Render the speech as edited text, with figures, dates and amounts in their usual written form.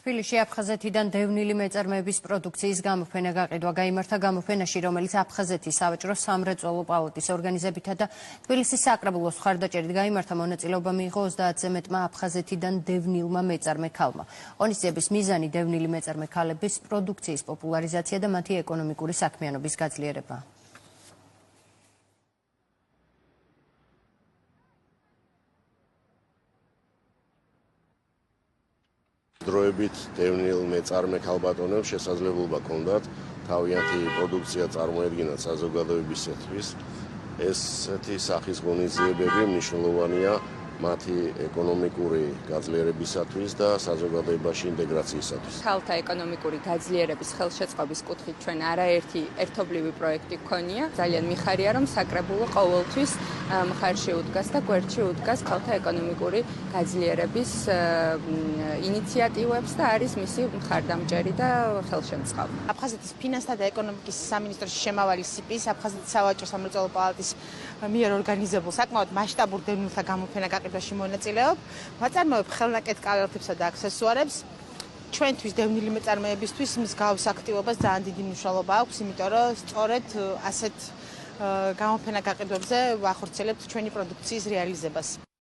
თბილისში აფხაზეთიდან დევნილი მეწარმეების პროდუქციის გამოფენა გაყიდვა გაიმართა გამოფენაში, რომელიც აფხაზეთის სავაჭრო სამრეწველო პალატის ორგანიზებითა და თბილისის საკრებულოს მხარდაჭერით გაიმართა. მონაწილეობა მიიღო 30-ზე მეტმა აფხაზეთიდან დევნილმა მეწარმე ქალმა. ღონისძიების მიზანი დევნილი მეწარმე ქალების პროდუქციის პოპულარიზაცია და მათი ეკონომიკური საქმიანობის გაძლიერება. დროებით დევნილ მეწარმე ქალბატონებს შესაძლებლობა ჰქონდათ თავიანთი პროდუქცია წარმოედგინათ საზოგადოებისათვის. ესეთი სახის ღონისძიებები მნიშვნელოვანია მათი ეკონომიკური გაძლიერებისათვის და საზოგადოებაში ინტეგრაციისათვის. ქალთა ეკონომიკური გაძლიერების ხელშეწყობის კუთხით ჩვენ არაერთი ერთობლივი პროექტი გქონია. ძალიან მიხარია, რომ საკრებულო ყოველთვის მხარში უდგას და გვერდში უდგას ქალთა ეკონომიკური გაძლიერების ინიციატივებს და არის მისი მხარდამჭერი და ხელშემწყობი. აფხაზეთის ფინანსთა და ეკონომიკის სამინისტროში შემავალი სიპის აფხაზეთის სავაჭრო სამრეწველო პალატის მიერ ორგანიზებულ საკმაოდ მასშტაბურ დევნილთა გამოფენა გაყიდვაში მონაწილეობ. ვაწარმოებ ხელნაკეთ კალათებსა და აქსესუარებს. ჩვენთვის დევნილი მეწარმეებისთვის მსგავს აქტივობას ძალიან დიდი მნიშვნელობა აქვს, იმიტომ რომ სწორედ ასეთ გამოფენა გაყიდვებზე ვახორციელებთ ჩვენი პროდუქციის რეალიზებას.